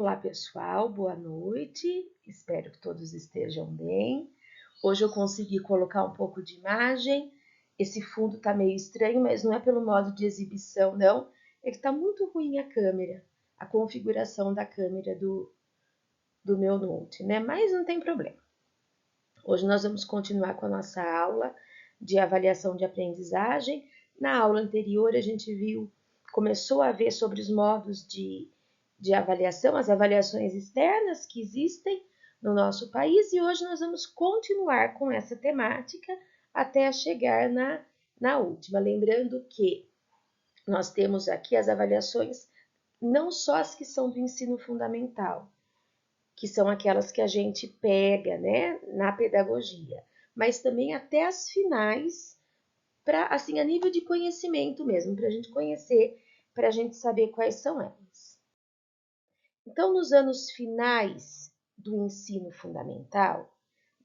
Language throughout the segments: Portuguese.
Olá, pessoal, boa noite. Espero que todos estejam bem. Hoje eu consegui colocar um pouco de imagem. Esse fundo tá meio estranho, mas não é pelo modo de exibição, não. É que tá muito ruim a câmera, a configuração da câmera do meu Note, né? Mas não tem problema. Hoje nós vamos continuar com a nossa aula de avaliação de aprendizagem. Na aula anterior a gente começou a ver sobre os modos de avaliação, as avaliações externas que existem no nosso país, e hoje nós vamos continuar com essa temática até chegar na última. Lembrando que nós temos aqui as avaliações, não só as que são do ensino fundamental, que são aquelas que a gente pega, né, na pedagogia, mas também até as finais, para assim, a nível de conhecimento mesmo, para a gente conhecer, para a gente saber quais são elas. Então, nos anos finais do ensino fundamental,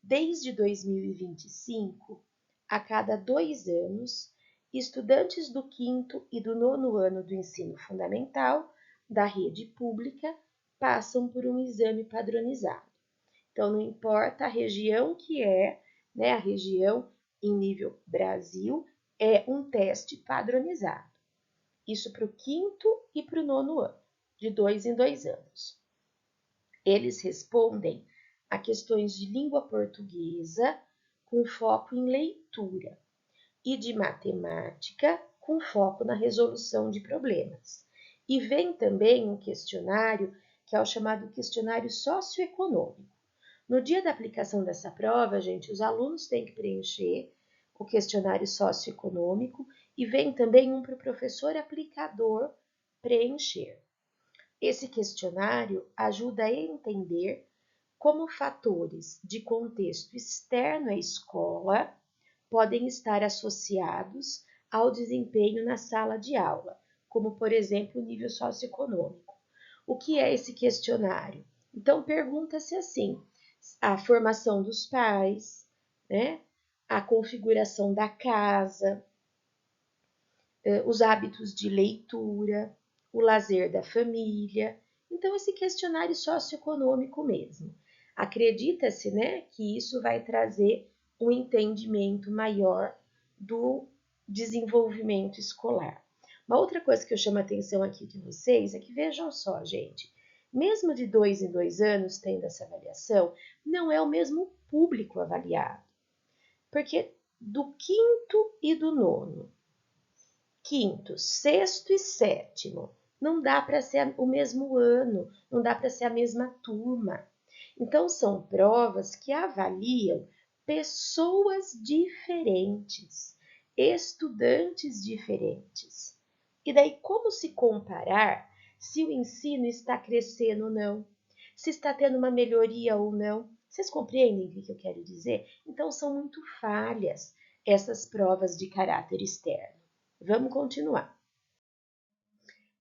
desde 2025, a cada 2 anos, estudantes do 5º e do 9º ano do ensino fundamental da rede pública passam por um exame padronizado. Então, não importa a região que é, né, a região em nível Brasil, é um teste padronizado. Isso para o 5º e para o 9º ano, de 2 em 2 anos. Eles respondem a questões de língua portuguesa com foco em leitura e de matemática com foco na resolução de problemas. E vem também um questionário que é o chamado questionário socioeconômico. No dia da aplicação dessa prova, gente, os alunos têm que preencher o questionário socioeconômico e vem também um para o professor aplicador preencher. Esse questionário ajuda a entender como fatores de contexto externo à escola podem estar associados ao desempenho na sala de aula, como, por exemplo, o nível socioeconômico. O que é esse questionário? Então, pergunta-se assim: a formação dos pais, né? A configuração da casa, os hábitos de leitura, o lazer da família. Então, esse questionário socioeconômico mesmo. Acredita-se, né, que isso vai trazer um entendimento maior do desenvolvimento escolar. Uma outra coisa que eu chamo a atenção aqui de vocês é que vejam só, gente, mesmo de 2 em 2 anos tendo essa avaliação, não é o mesmo público avaliado, porque do 5º e do 9º, 5º, 6º e 7º, não dá para ser o mesmo ano, não dá para ser a mesma turma. Então, são provas que avaliam pessoas diferentes, estudantes diferentes. E daí, como se comparar se o ensino está crescendo ou não? Se está tendo uma melhoria ou não? Vocês compreendem o que eu quero dizer? Então, são muito falhas essas provas de caráter externo. Vamos continuar.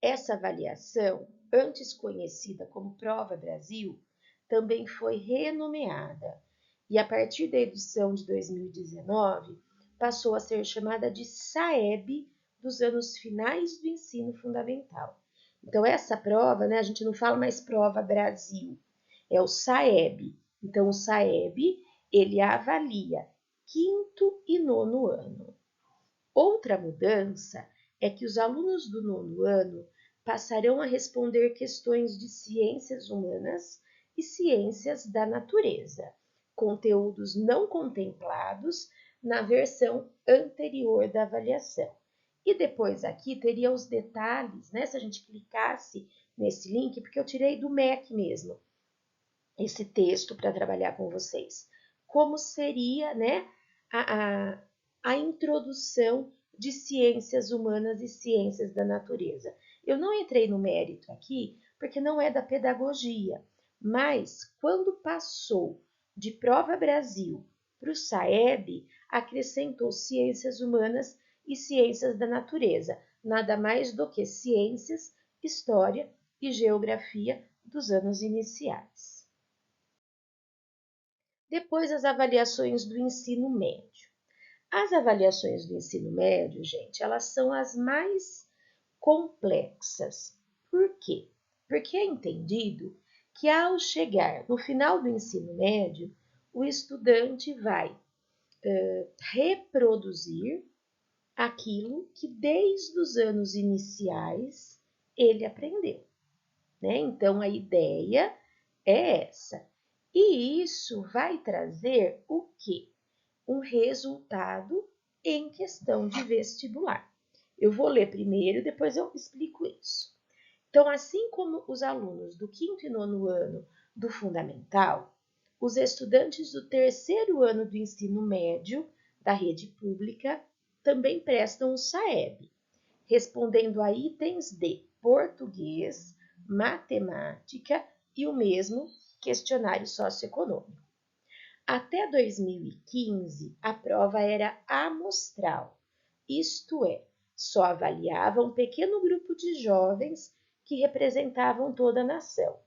Essa avaliação, antes conhecida como Prova Brasil, também foi renomeada e, a partir da edição de 2019, passou a ser chamada de SAEB dos anos finais do ensino fundamental. Então, essa prova, né, a gente não fala mais Prova Brasil, é o SAEB. Então, o SAEB, ele avalia 5º e 9º ano. Outra mudança é que os alunos do 9º ano passarão a responder questões de ciências humanas e ciências da natureza, conteúdos não contemplados na versão anterior da avaliação. E depois aqui teria os detalhes, né? Se a gente clicasse nesse link, porque eu tirei do MEC mesmo, esse texto para trabalhar com vocês. Como seria, né, a introdução de ciências humanas e ciências da natureza. Eu não entrei no mérito aqui, porque não é da pedagogia, mas quando passou de Prova Brasil para o SAEB, acrescentou ciências humanas e ciências da natureza, nada mais do que ciências, história e geografia dos anos iniciais. Depois, as avaliações do ensino médio. As avaliações do ensino médio, gente, elas são as mais complexas. Por quê? Porque é entendido que ao chegar no final do ensino médio, o estudante vai reproduzir aquilo que desde os anos iniciais ele aprendeu, né? Então a ideia é essa. E isso vai trazer o quê? Um resultado em questão de vestibular. Eu vou ler primeiro, depois eu explico isso. Então, assim como os alunos do quinto e nono ano do fundamental, os estudantes do terceiro ano do ensino médio da rede pública também prestam o SAEB, respondendo a itens de português, matemática e o mesmo questionário socioeconômico. Até 2015, a prova era amostral, isto é, só avaliava um pequeno grupo de jovens que representavam toda a nação.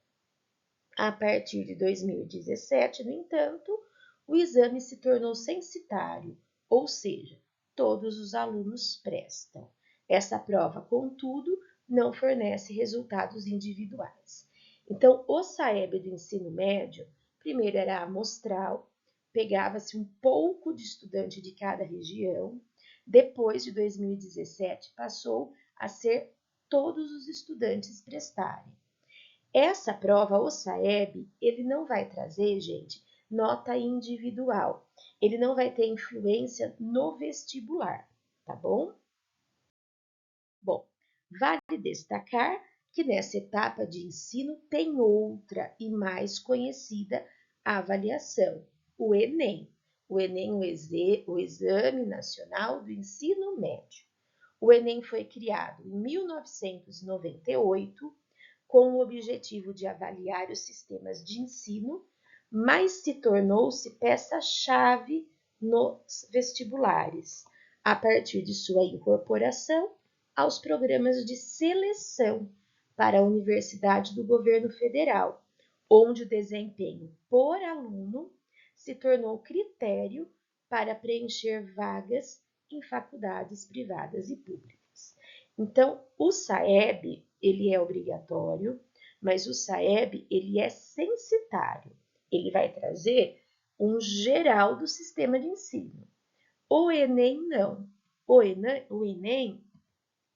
A partir de 2017, no entanto, o exame se tornou censitário, ou seja, todos os alunos prestam. Essa prova, contudo, não fornece resultados individuais. Então, o SAEB do ensino médio, primeiro era amostral, pegava-se um pouco de estudante de cada região. Depois de 2017, passou a ser todos os estudantes prestarem. Essa prova, o SAEB, ele não vai trazer, gente, nota individual. Ele não vai ter influência no vestibular, tá bom? Bom, vale destacar que nessa etapa de ensino tem outra e mais conhecida avaliação, o Enem. O Enem, o Exame Nacional do Ensino Médio. O Enem foi criado em 1998 com o objetivo de avaliar os sistemas de ensino, mas se tornou-se peça-chave nos vestibulares, a partir de sua incorporação aos programas de seleção para a Universidade do Governo Federal, onde o desempenho por aluno se tornou critério para preencher vagas em faculdades privadas e públicas. Então, o SAEB, ele é obrigatório, mas o SAEB, ele é censitário. Ele vai trazer um geral do sistema de ensino. O Enem, não. O Enem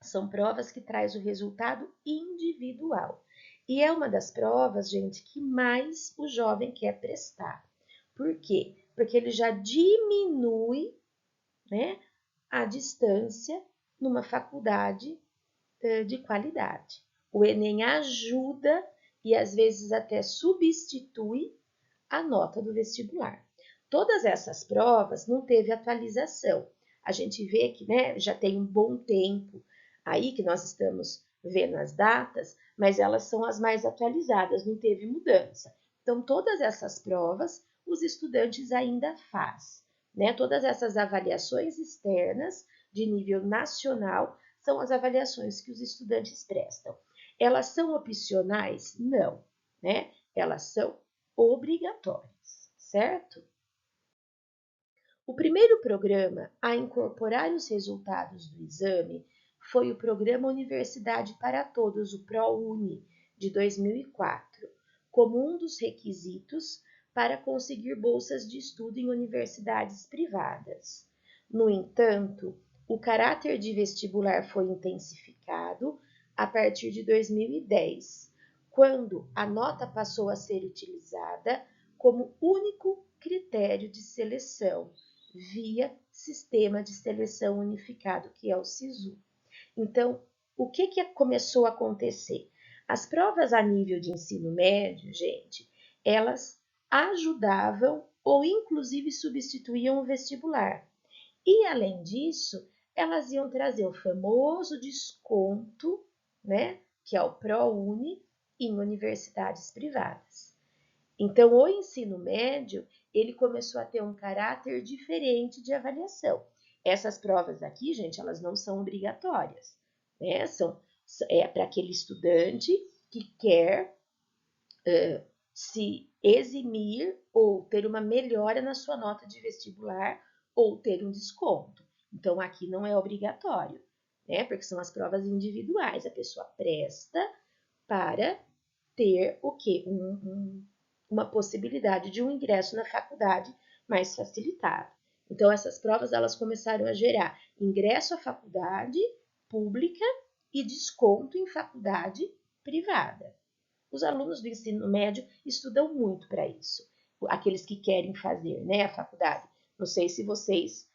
são provas que traz o resultado individual. E é uma das provas, gente, que mais o jovem quer prestar. Por quê? Porque ele já diminui, né, a distância numa faculdade de qualidade. O Enem ajuda e às vezes até substitui a nota do vestibular. Todas essas provas não teve atualização. A gente vê que, né, já tem um bom tempo aí que nós estamos vendo as datas, mas elas são as mais atualizadas, não teve mudança. Então, todas essas provas os estudantes ainda fazem, né? Todas essas avaliações externas de nível nacional são as avaliações que os estudantes prestam. Elas são opcionais? Não, né? Elas são obrigatórias, certo? O primeiro programa a incorporar os resultados do exame foi o Programa Universidade para Todos, o ProUni, de 2004, como um dos requisitos para conseguir bolsas de estudo em universidades privadas. No entanto, o caráter de vestibular foi intensificado a partir de 2010, quando a nota passou a ser utilizada como único critério de seleção via Sistema de Seleção Unificado, que é o SISU. Então, o que começou a acontecer? As provas a nível de ensino médio, gente, elas ajudavam ou inclusive substituíam o vestibular. E, além disso, elas iam trazer o famoso desconto, né, que é o ProUni, em universidades privadas. Então, o ensino médio, ele começou a ter um caráter diferente de avaliação. Essas provas aqui, gente, elas não são obrigatórias, né? É para aquele estudante que quer se eximir ou ter uma melhora na sua nota de vestibular ou ter um desconto. Então, aqui não é obrigatório, né? Porque são as provas individuais. A pessoa presta para ter o quê? Uma possibilidade de um ingresso na faculdade mais facilitado. Então, essas provas elas começaram a gerar ingresso à faculdade pública e desconto em faculdade privada. Os alunos do ensino médio estudam muito para isso, aqueles que querem fazer, né, a faculdade. Não sei se vocês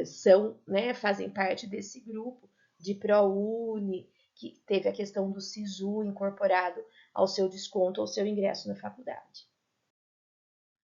são, né, fazem parte desse grupo de ProUni, que teve a questão do SISU incorporado ao seu desconto, ao seu ingresso na faculdade.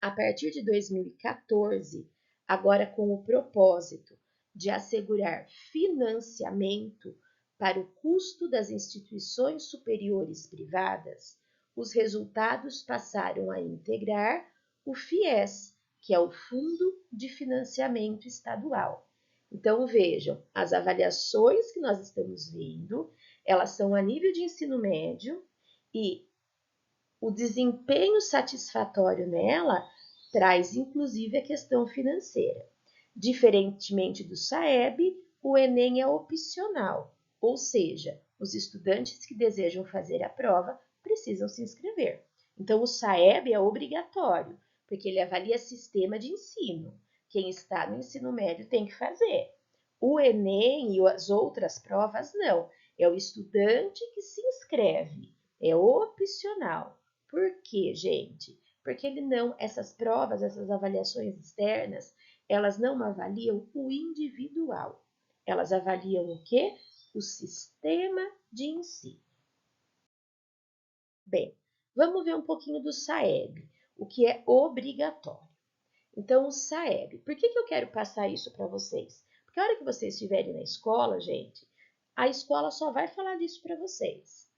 A partir de 2014, agora com o propósito de assegurar financiamento para o custo das instituições superiores privadas, os resultados passaram a integrar o FIES, que é o Fundo de Financiamento Estadual. Então, vejam, as avaliações que nós estamos vendo, elas são a nível de ensino médio e o desempenho satisfatório nela traz inclusive a questão financeira. Diferentemente do SAEB, o Enem é opcional, ou seja, os estudantes que desejam fazer a prova precisam se inscrever. Então, o SAEB é obrigatório, porque ele avalia sistema de ensino. Quem está no ensino médio tem que fazer. O Enem e as outras provas não. É o estudante que se inscreve. É opcional. Por quê, gente? Porque essas provas, essas avaliações externas, elas não avaliam o individual. Elas avaliam o quê? O sistema de ensino. Bem, vamos ver um pouquinho do SAEB, o que é obrigatório. Então, o SAEB, por que eu quero passar isso para vocês? Porque a hora que vocês estiverem na escola, gente, a escola só vai falar disso para vocês.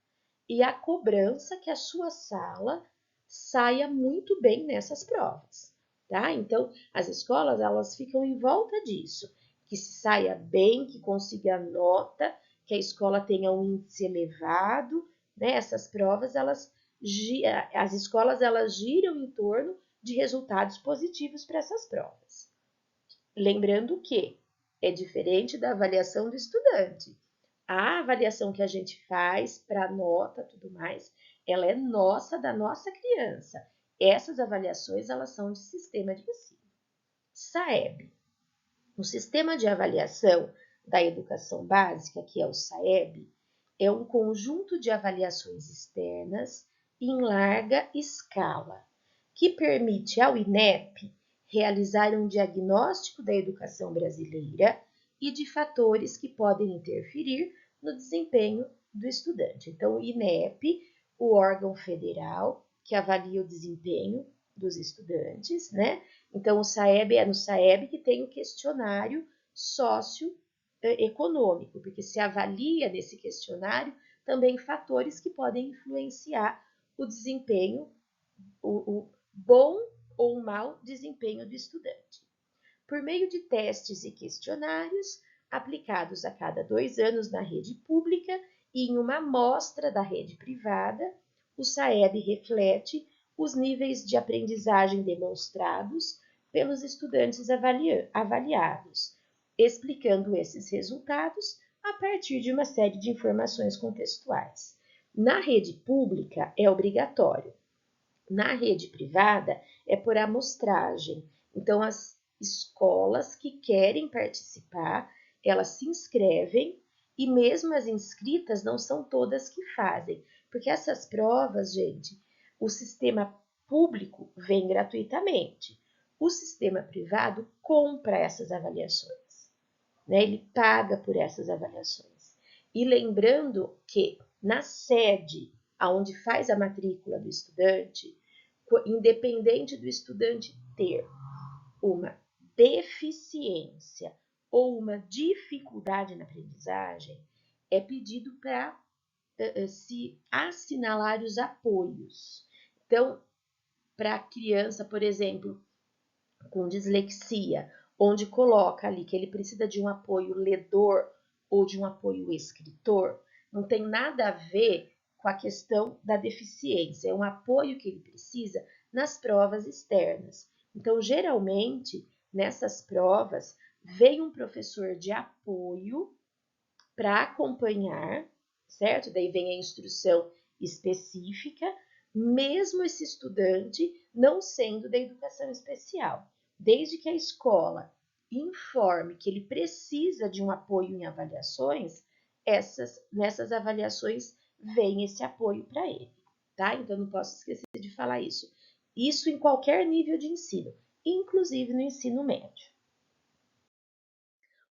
E a cobrança que a sua sala saia muito bem nessas provas, tá? Então, as escolas, elas ficam em volta disso, que se saia bem, que consiga nota, que a escola tenha um índice elevado, né? Essas provas, as escolas, elas giram em torno de resultados positivos para essas provas. Lembrando que é diferente da avaliação do estudante. A avaliação que a gente faz para nota, tudo mais, ela é nossa, da nossa criança. Essas avaliações, elas são de sistema de ensino. SAEB. O sistema de avaliação da educação básica, que é o SAEB, é um conjunto de avaliações externas em larga escala, que permite ao INEP realizar um diagnóstico da educação brasileira e de fatores que podem interferir no desempenho do estudante. Então, o INEP, o órgão federal que avalia o desempenho dos estudantes, né? Então, o SAEB é no SAEB que tem o questionário socioeconômico, porque se avalia nesse questionário também fatores que podem influenciar o desempenho, o bom ou mau desempenho do estudante. Por meio de testes e questionários aplicados a cada 2 anos na rede pública e em uma amostra da rede privada, o SAEB reflete os níveis de aprendizagem demonstrados pelos estudantes avaliados, explicando esses resultados a partir de uma série de informações contextuais. Na rede pública é obrigatório. Na rede privada é por amostragem. Então, as escolas que querem participar, elas se inscrevem e mesmo as inscritas não são todas que fazem, porque essas provas, gente, o sistema público vem gratuitamente. O sistema privado compra essas avaliações, né? Ele paga por essas avaliações. E lembrando que na sede aonde faz a matrícula do estudante, independente do estudante ter uma deficiência ou uma dificuldade na aprendizagem, é pedido para se assinalar os apoios. Então, para a criança, por exemplo, com dislexia, onde coloca ali que ele precisa de um apoio ledor ou de um apoio escritor, não tem nada a ver com a questão da deficiência, é um apoio que ele precisa nas provas externas. Então, geralmente, nessas provas, vem um professor de apoio para acompanhar, certo? Daí vem a instrução específica, mesmo esse estudante não sendo da educação especial. Desde que a escola informe que ele precisa de um apoio em avaliações, nessas avaliações vem esse apoio para ele, tá? Então não posso esquecer de falar isso. Isso em qualquer nível de ensino, inclusive no ensino médio.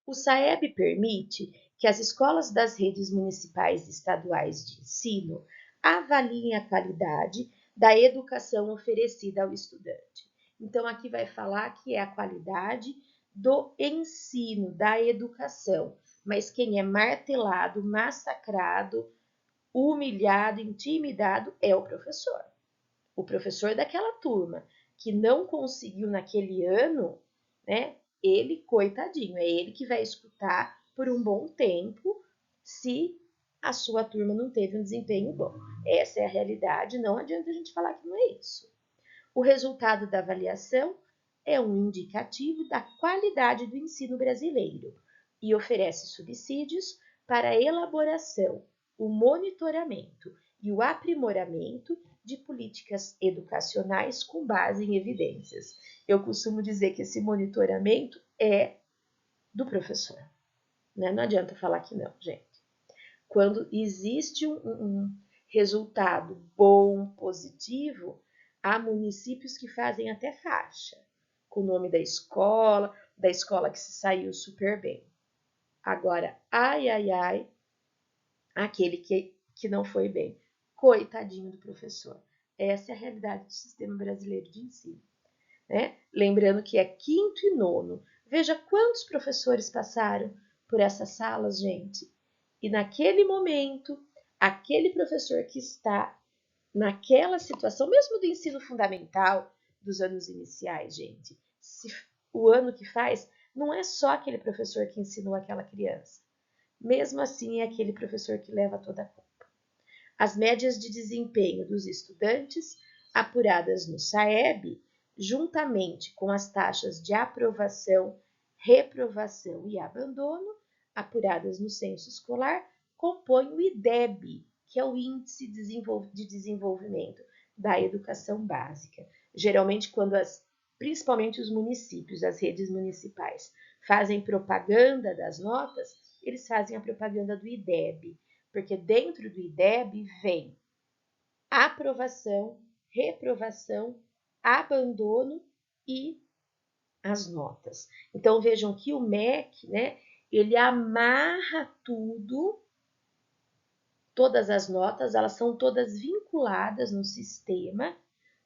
O SAEB permite que as escolas das redes municipais e estaduais de ensino avaliem a qualidade da educação oferecida ao estudante. Então, aqui vai falar que é a qualidade do ensino, da educação, mas quem é martelado, massacrado, humilhado, intimidado é o professor. O professor daquela turma que não conseguiu naquele ano, né? Ele, coitadinho, é ele que vai escutar por um bom tempo se a sua turma não teve um desempenho bom. Essa é a realidade, não adianta a gente falar que não é isso. O resultado da avaliação é um indicativo da qualidade do ensino brasileiro e oferece subsídios para a elaboração, o monitoramento e o aprimoramento de políticas educacionais com base em evidências. Eu costumo dizer que esse monitoramento é do professor, né? Não adianta falar que não, gente. Quando existe um resultado bom, positivo, há municípios que fazem até faixa, com o nome da escola que se saiu super bem. Agora, ai, ai, ai, aquele que não foi bem. Coitadinho do professor. Essa é a realidade do sistema brasileiro de ensino, né? Lembrando que é quinto e nono. Veja quantos professores passaram por essas salas, gente. E naquele momento, aquele professor que está naquela situação, mesmo do ensino fundamental, dos anos iniciais, gente, o ano que faz, não é só aquele professor que ensinou aquela criança. Mesmo assim, é aquele professor que leva toda a culpa. As médias de desempenho dos estudantes, apuradas no SAEB, juntamente com as taxas de aprovação, reprovação e abandono, apuradas no censo escolar, compõem o IDEB, que é o Índice de Desenvolvimento da Educação Básica. Geralmente, principalmente os municípios, as redes municipais, fazem propaganda das notas, eles fazem a propaganda do IDEB, porque dentro do IDEB vem aprovação, reprovação, abandono e as notas. Então vejam que o MEC, né, ele amarra tudo, todas as notas, elas são todas vinculadas no sistema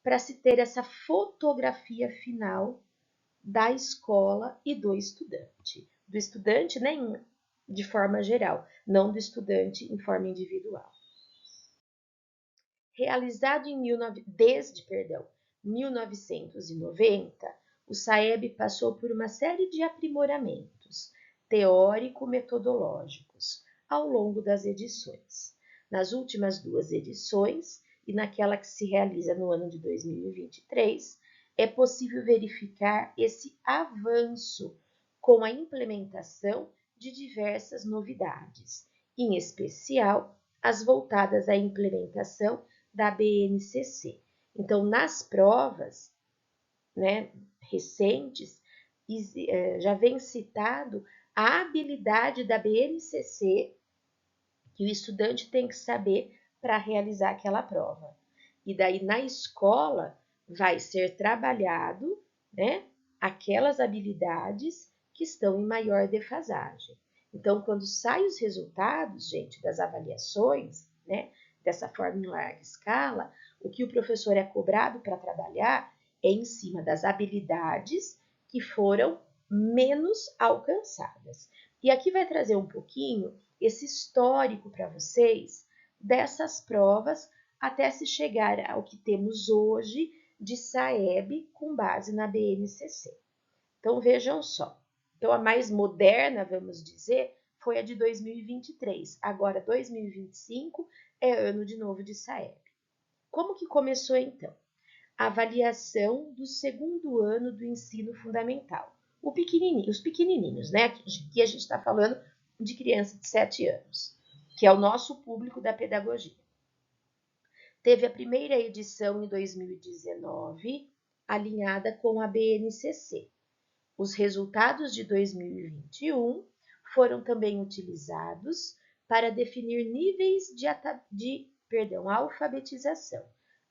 para se ter essa fotografia final da escola e do estudante, né, de forma geral, não do estudante em forma individual. Realizado desde 1990, o SAEB passou por uma série de aprimoramentos teórico-metodológicos ao longo das edições. Nas últimas 2 edições, e naquela que se realiza no ano de 2023, é possível verificar esse avanço com a implementação de diversas novidades, em especial as voltadas à implementação da BNCC. Então, nas provas, né, recentes, já vem citado a habilidade da BNCC que o estudante tem que saber para realizar aquela prova. E daí, na escola, vai ser trabalhado, né, aquelas habilidades que estão em maior defasagem. Então, quando saem os resultados, gente, das avaliações, né, dessa forma em larga escala, o que o professor é cobrado para trabalhar é em cima das habilidades que foram menos alcançadas. E aqui vai trazer um pouquinho esse histórico para vocês dessas provas até se chegar ao que temos hoje de SAEB com base na BNCC. Então, vejam só. Então, a mais moderna, vamos dizer, foi a de 2023. Agora, 2025 é ano de novo de SAEB. Como que começou, então? A avaliação do segundo ano do ensino fundamental. Os pequenininhos, né? Aqui a gente está falando de criança de 7 anos, que é o nosso público da pedagogia. Teve a primeira edição em 2019, alinhada com a BNCC. Os resultados de 2021 foram também utilizados para definir níveis de alfabetização,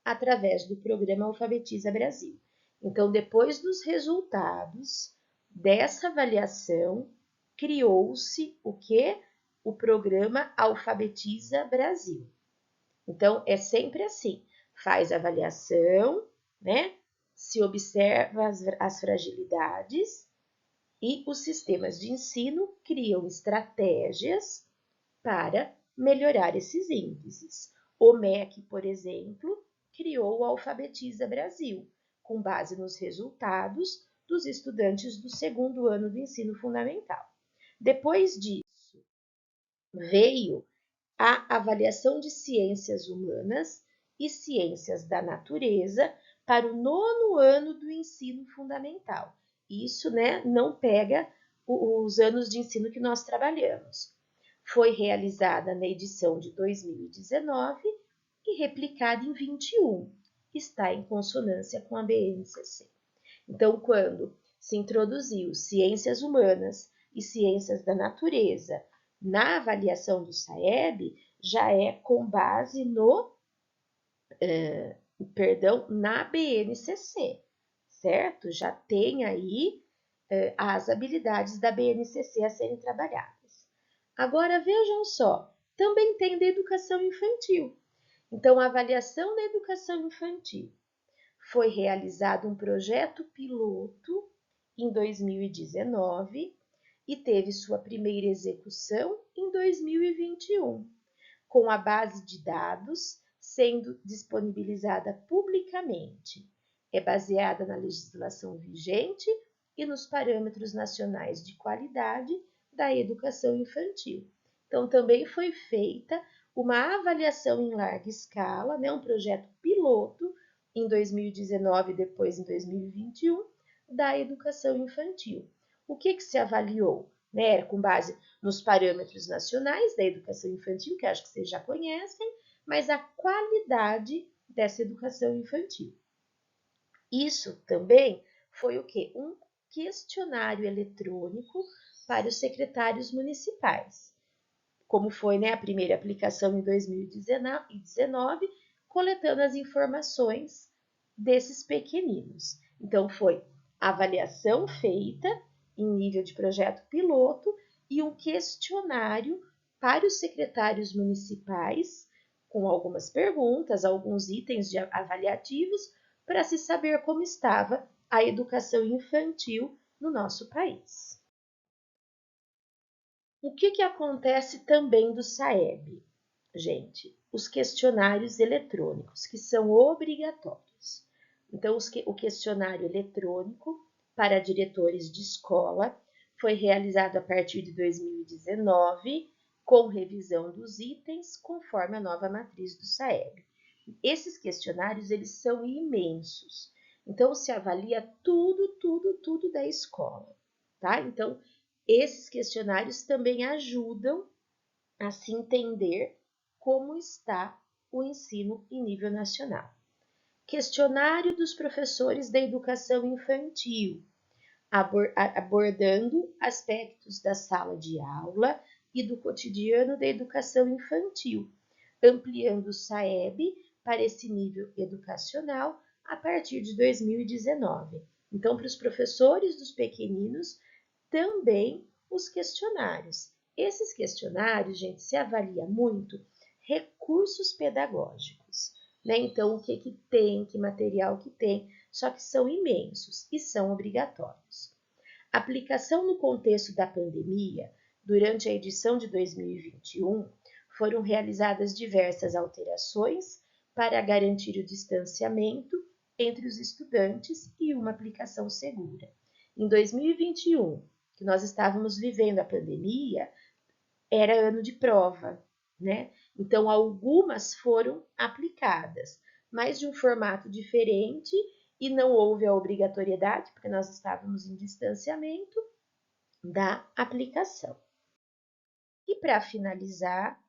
através do programa Alfabetiza Brasil. Então, depois dos resultados dessa avaliação, criou-se o quê? O programa Alfabetiza Brasil. Então, é sempre assim, faz avaliação, né? Se observa as fragilidades e os sistemas de ensino criam estratégias para melhorar esses índices. O MEC, por exemplo, criou o Alfabetiza Brasil, com base nos resultados dos estudantes do segundo ano do ensino fundamental. Depois disso, veio a avaliação de ciências humanas e ciências da natureza para o nono ano do ensino fundamental. Isso, né, não pega os anos de ensino que nós trabalhamos. Foi realizada na edição de 2019 e replicada em 21. Está em consonância com a BNCC. Então, quando se introduziu ciências humanas e ciências da natureza na avaliação do SAEB, já é com base na BNCC, certo? Já tem aí as habilidades da BNCC a serem trabalhadas. Agora, vejam só, também tem da educação infantil. Então, a avaliação da educação infantil. Foi realizado um projeto piloto em 2019 e teve sua primeira execução em 2021, com a base de dados sendo disponibilizada publicamente. É baseada na legislação vigente e nos parâmetros nacionais de qualidade da educação infantil. Então, também foi feita uma avaliação em larga escala, né, um projeto piloto em 2019 e depois em 2021, da educação infantil. O que se avaliou? Né, com base nos parâmetros nacionais da educação infantil, que acho que vocês já conhecem, mas a qualidade dessa educação infantil. Isso também foi o quê? Um questionário eletrônico para os secretários municipais. Como foi, né, a primeira aplicação em 2019, coletando as informações desses pequeninos. Então, foi avaliação feita em nível de projeto piloto e um questionário para os secretários municipais, com algumas perguntas, alguns itens avaliativos, para se saber como estava a educação infantil no nosso país. O que acontece também do SAEB? Gente, os questionários eletrônicos, que são obrigatórios. Então, o questionário eletrônico para diretores de escola foi realizado a partir de 2019, com revisão dos itens, conforme a nova matriz do SAEB. Esses questionários, eles são imensos. Então, se avalia tudo da escola, tá? Então, esses questionários também ajudam a se entender como está o ensino em nível nacional. Questionário dos professores da educação infantil, abordando aspectos da sala de aula e do cotidiano da educação infantil, ampliando o SAEB para esse nível educacional a partir de 2019. Então, para os professores dos pequeninos, também os questionários. Esses questionários, gente, se avalia muito recursos pedagógicos, né? Então, o que tem, que material que tem, só que são imensos e são obrigatórios. Aplicação no contexto da pandemia, durante a edição de 2021, foram realizadas diversas alterações para garantir o distanciamento entre os estudantes e uma aplicação segura. Em 2021, que nós estávamos vivendo a pandemia, era ano de prova, né? Então, algumas foram aplicadas, mas de um formato diferente e não houve a obrigatoriedade, porque nós estávamos em distanciamento da aplicação. E para finalizar,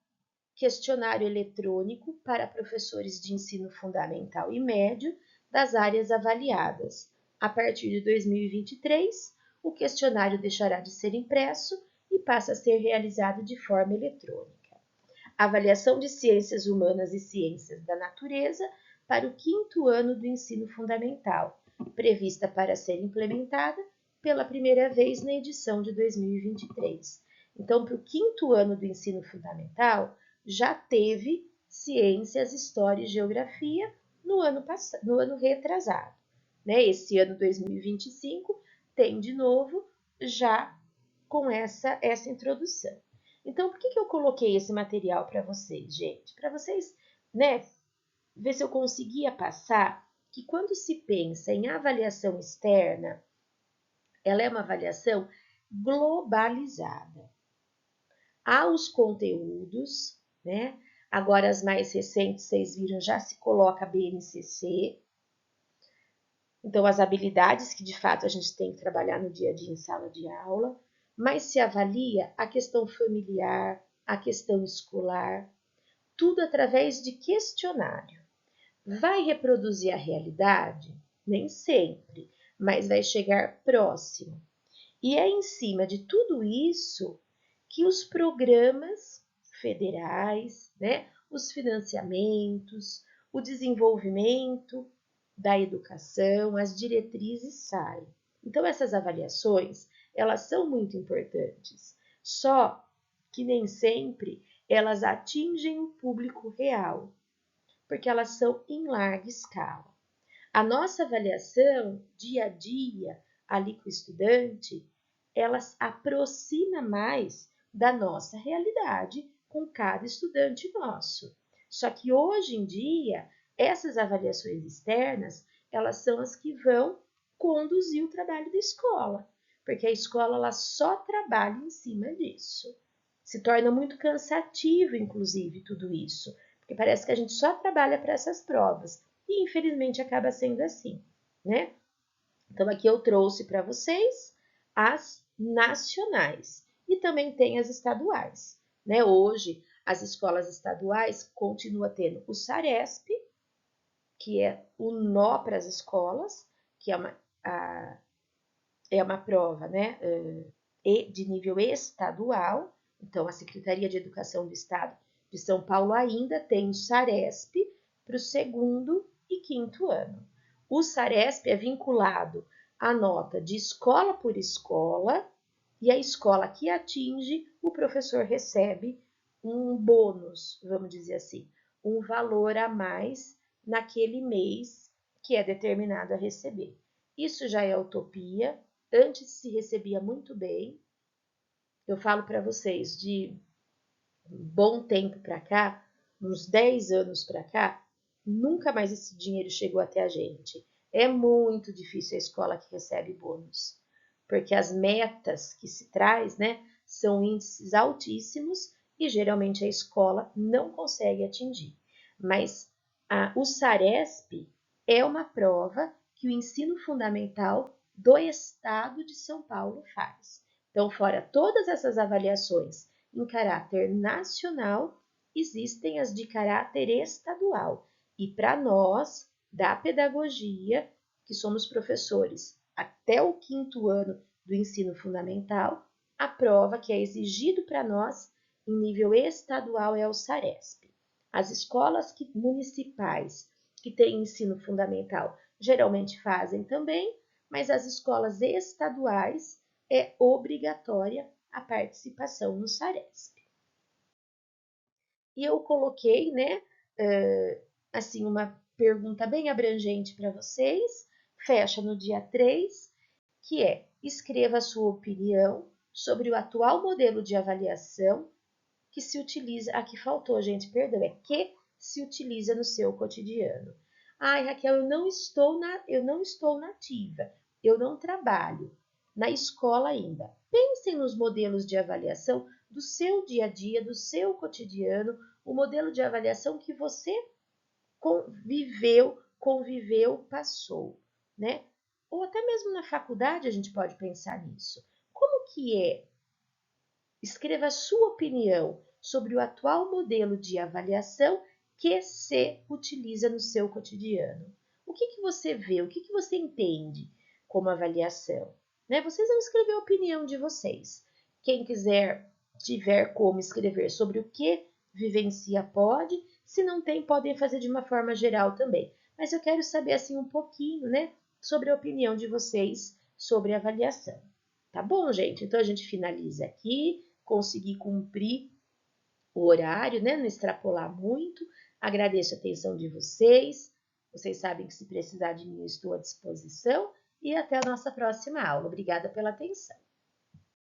questionário eletrônico para professores de ensino fundamental e médio das áreas avaliadas. A partir de 2023, o questionário deixará de ser impresso e passa a ser realizado de forma eletrônica. Avaliação de ciências humanas e ciências da natureza para o 5º ano do ensino fundamental, prevista para ser implementada pela primeira vez na edição de 2023. Então, para o 5º ano do ensino fundamental, já teve ciências, história e geografia no ano retrasado. Né? Esse ano 2025 tem de novo já com essa introdução. Então, por que eu coloquei esse material para vocês, gente? Para vocês, né, ver se eu conseguia passar que quando se pensa em avaliação externa, ela é uma avaliação globalizada. Há os conteúdos, né? Agora as mais recentes, vocês viram, já se coloca a BNCC. Então, as habilidades que de fato a gente tem que trabalhar no dia a dia em sala de aula, mas se avalia a questão familiar, a questão escolar, tudo através de questionário. Vai reproduzir a realidade? Nem sempre, mas vai chegar próximo. E é em cima de tudo isso que os programas federais, né, os financiamentos, o desenvolvimento da educação, as diretrizes saem. Então, essas avaliações, elas são muito importantes, só que nem sempre elas atingem o público real, porque elas são em larga escala. A nossa avaliação, dia a dia, ali com o estudante, ela aproxima mais da nossa realidade com cada estudante nosso. Só que hoje em dia, essas avaliações externas, elas são as que vão conduzir o trabalho da escola, porque a escola ela só trabalha em cima disso. Se torna muito cansativo, inclusive, tudo isso, porque parece que a gente só trabalha para essas provas. E infelizmente acaba sendo assim, né? Então aqui eu trouxe para vocês as nacionais e também tem as estaduais, né? Hoje as escolas estaduais continuam tendo o SARESP, que é o nó para as escolas, que é uma prova, né? De nível estadual. Então a Secretaria de Educação do Estado de São Paulo ainda tem o SARESP para o 2º e 5º ano. O SARESP é vinculado à nota de escola por escola e a escola que atinge, o professor recebe um bônus, vamos dizer assim, um valor a mais naquele mês que é determinado a receber. Isso já é utopia, antes se recebia muito bem. Eu falo para vocês, de bom tempo para cá, uns 10 anos para cá, nunca mais esse dinheiro chegou até a gente. É muito difícil a escola que recebe bônus, porque as metas que se traz, né, são índices altíssimos e geralmente a escola não consegue atingir. Mas o SARESP é uma prova que o ensino fundamental do Estado de São Paulo faz. Então, fora todas essas avaliações em caráter nacional, existem as de caráter estadual. E para nós, da pedagogia, que somos professores até o 5º ano do ensino fundamental, a prova que é exigido para nós em nível estadual é o SARESP. As escolas municipais que têm ensino fundamental geralmente fazem também, mas as escolas estaduais é obrigatória a participação no SARESP. E eu coloquei, né, assim, uma pergunta bem abrangente para vocês, fecha no dia 3, que é: escreva a sua opinião sobre o atual modelo de avaliação que se utiliza, aqui faltou, gente, perdão, é que se utiliza no seu cotidiano. Ai, Raquel, eu não estou nativa, eu não trabalho na escola ainda. Pensem nos modelos de avaliação do seu dia a dia, do seu cotidiano, o modelo de avaliação que você conviveu, passou, né? Ou até mesmo na faculdade a gente pode pensar nisso. Como que é? Escreva a sua opinião sobre o atual modelo de avaliação que se utiliza no seu cotidiano. O que você vê, o que você entende como avaliação? Né? Vocês vão escrever a opinião de vocês. Quem tiver como escrever sobre o que vivencia, pode. Se não tem, podem fazer de uma forma geral também. Mas eu quero saber assim um pouquinho, né, sobre a opinião de vocês sobre a avaliação. Tá bom, gente? Então a gente finaliza aqui, consegui cumprir o horário, né? Não extrapolar muito. Agradeço a atenção de vocês. Vocês sabem que se precisar de mim, eu estou à disposição. E até a nossa próxima aula. Obrigada pela atenção.